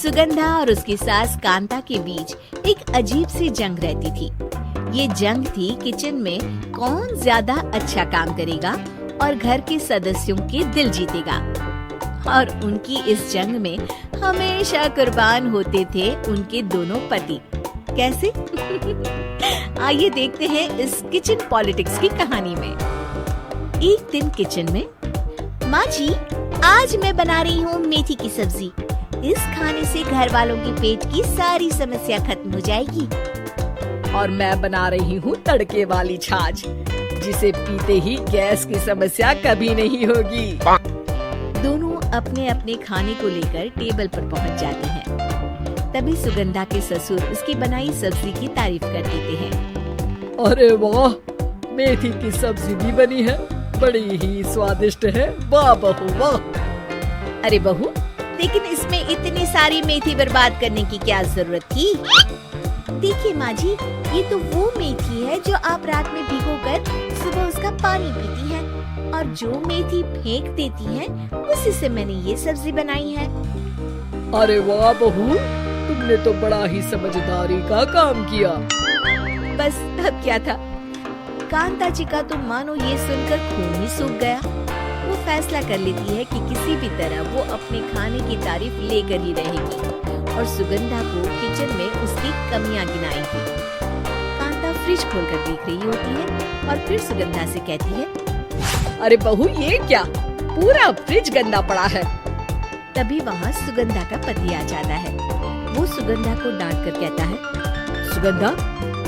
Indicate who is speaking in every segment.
Speaker 1: सुगंधा और उसकी सास कांता के बीच एक अजीब सी जंग रहती थी। ये जंग थी किचन में कौन ज्यादा अच्छा काम करेगा और घर के सदस्यों के दिल जीतेगा। और उनकी इस जंग में हमेशा कुर्बान होते थे उनके दोनों पति। कैसे? आइए देखते हैं इस किचन पॉलिटिक्स की कहानी में। एक दिन किचन में, माँ जी, आज मैं बना रही हूँ मेथी की सब्जी। इस खाने से घर वालों के पेट की सारी समस्या खत्म हो जाएगी।
Speaker 2: और मैं बना रही हूँ तड़के वाली छाछ, जिसे पीते ही गैस की समस्या कभी नहीं होगी।
Speaker 1: दोनों अपने अपने खाने को लेकर टेबल पर पहुँच जाते हैं। तभी सुगंधा के ससुर उसकी बनाई सब्जी की तारीफ कर देते हैं।
Speaker 2: अरे वाह, मेथी की सब्जी भी बनी है, बड़ी ही स्वादिष्ट है। वाह बहू वाह।
Speaker 1: अरे बहू, लेकिन इसमें इतनी सारी मेथी बर्बाद करने की क्या जरूरत थी? देखिए माँ जी, ये तो वो मेथी है जो आप रात में भिगोकर सुबह उसका पानी पीती हैं, और जो मेथी फेंक देती हैं, उसी से मैंने ये सब्जी बनाई है।
Speaker 2: अरे वाह बहू, तुमने तो बड़ा ही समझदारी का काम किया।
Speaker 1: बस अब क्या था, कांता जी का तो मानो ये सुनकर खून ही सूख गया। वो फैसला कर लेती है कि किसी भी तरह वो अपने खाने की तारीफ लेकर ही रहेगी और सुगंधा को किचन में उसकी कमियां गिनाएगी। कांता फ्रिज खोलकर देख रही होती है और फिर सुगंधा से कहती है,
Speaker 2: अरे बहू, ये क्या, पूरा फ्रिज गंदा पड़ा है।
Speaker 1: तभी वहाँ सुगंधा का पति आ जाता है। वो सुगंधा को डांट कर कहता है,
Speaker 2: सुगंधा,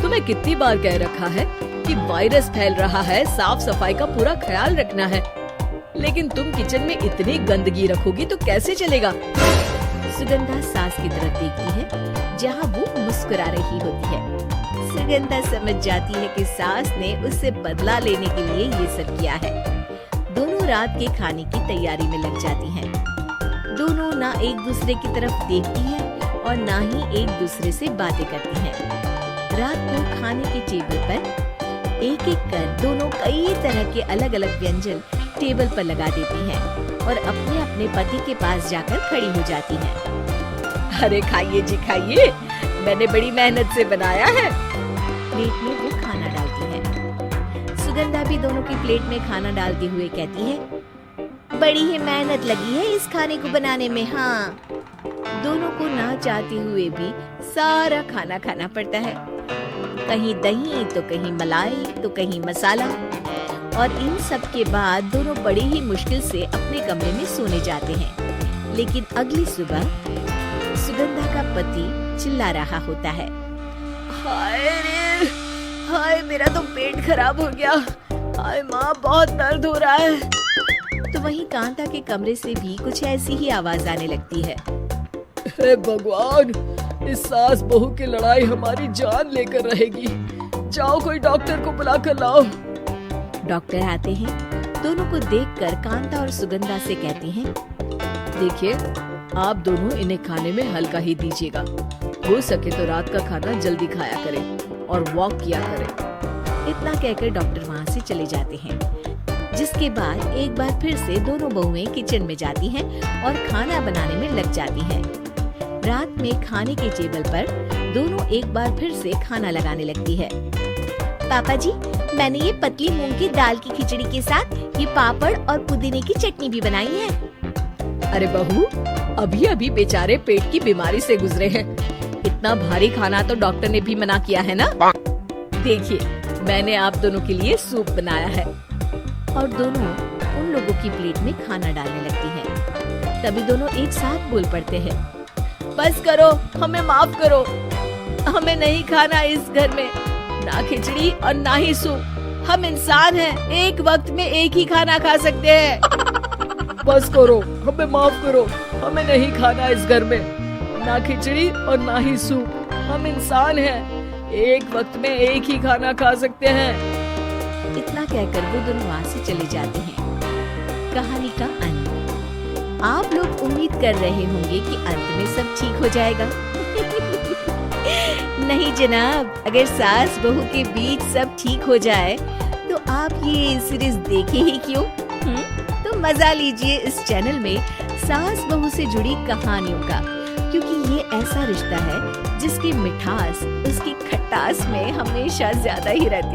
Speaker 2: तुम्हें कितनी बार कह रखा है कि वायरस फैल रहा है, साफ सफाई का पूरा ख्याल रखना है, लेकिन तुम किचन में इतनी गंदगी रखोगी तो कैसे चलेगा।
Speaker 1: सुगंधा सास की तरफ देखती है जहाँ वो मुस्कुरा रही होती है। सुगंधा समझ जाती है कि सास ने उससे बदला लेने के लिए ये सब किया है। दोनों रात के खाने की तैयारी में लग जाती हैं। दोनों ना एक दूसरे की तरफ देखती हैं और ना ही एक दूसरे से बातें करती हैं। रात को खाने के टेबल पर एक एक कर दोनों कई तरह के अलग अलग व्यंजन टेबल पर लगा देती हैं और अपने अपने पति के पास जाकर खड़ी हो जाती हैं।
Speaker 2: अरे खाइए जी खाइए, मैंने बड़ी मेहनत से बनाया है।
Speaker 1: प्लेट में वो खाना डालती है। सुगंधा भी दोनों की प्लेट में खाना डालते हुए कहती है, बड़ी ही मेहनत लगी है इस खाने को बनाने में। हाँ, दोनों को ना चाहते हुए भी सारा खाना खाना पड़ता है। कहीं दही तो कहीं मलाई तो कहीं मसाला, और इन सब के बाद दोनों बड़ी ही मुश्किल से अपने कमरे में सोने जाते हैं। लेकिन अगली सुबह सुगंधा का पति चिल्ला रहा होता है,
Speaker 2: हाय रे, हाय मेरा तो पेट खराब हो गया, हाय माँ बहुत दर्द हो रहा है।
Speaker 1: तो वहीं कांता के कमरे से भी कुछ ऐसी ही आवाज आने लगती है।
Speaker 2: हे भगवान, इस सास बहू की लड़ाई हमारी जान लेकर रहेगी। जाओ कोई डॉक्टर को बुला कर लाओ।
Speaker 1: डॉक्टर आते हैं। दोनों को देखकर कांता और सुगंधा से कहते हैं,
Speaker 2: देखिए, आप दोनों इन्हें खाने में हल्का ही दीजिएगा। हो सके तो रात का खाना जल्दी खाया करें और वॉक किया करें।
Speaker 1: इतना कहकर डॉक्टर वहाँ से चले जाते हैं। जिसके बाद एक बार फिर से दोनों बहुएं किचन में जाती हैं और खाना बनाने में लग जाती हैं। रात में खाने के टेबल पर दोनों एक बार फिर से खाना लगाने लगती है। पापा जी, मैंने ये पतली मूंग की दाल की खिचड़ी के साथ ये पापड़ और पुदीने की चटनी भी बनाई है।
Speaker 2: अरे बहू, अभी अभी बेचारे पेट की बीमारी से गुजरे हैं, इतना भारी खाना तो डॉक्टर ने भी मना किया है ना। देखिए, मैंने आप दोनों के लिए सूप बनाया है।
Speaker 1: और दोनों उन लोगों की प्लेट में खाना डालने लगती हैं। तभी दोनों एक साथ बोल पड़ते हैं,
Speaker 2: बस करो, हमें माफ करो, हमें नहीं खाना इस घर में ना खिचड़ी और ना ही सूप। हम इंसान हैं, एक वक्त में एक ही खाना खा सकते हैं। बस करो, हमें माफ करो, हमें नहीं खाना इस घर में ना खिचड़ी और ना ही सूप। हम इंसान हैं, एक वक्त में एक ही खाना खा सकते हैं।
Speaker 1: इतना कहकर वो दोनों वहाँ से चले जाते हैं। कहानी का अंत। आप लोग उम्मीद कर रहे होंगे कि अंत में सब ठीक हो जाएगा। नहीं जनाब, अगर सास बहू के बीच सब ठीक हो जाए तो आप ये सीरीज देखे ही क्यों? तो मजा लीजिए इस चैनल में सास बहू से जुड़ी कहानियों का। क्योंकि ये ऐसा रिश्ता है जिसकी मिठास उसकी खटास में हमेशा ज्यादा ही रहती है।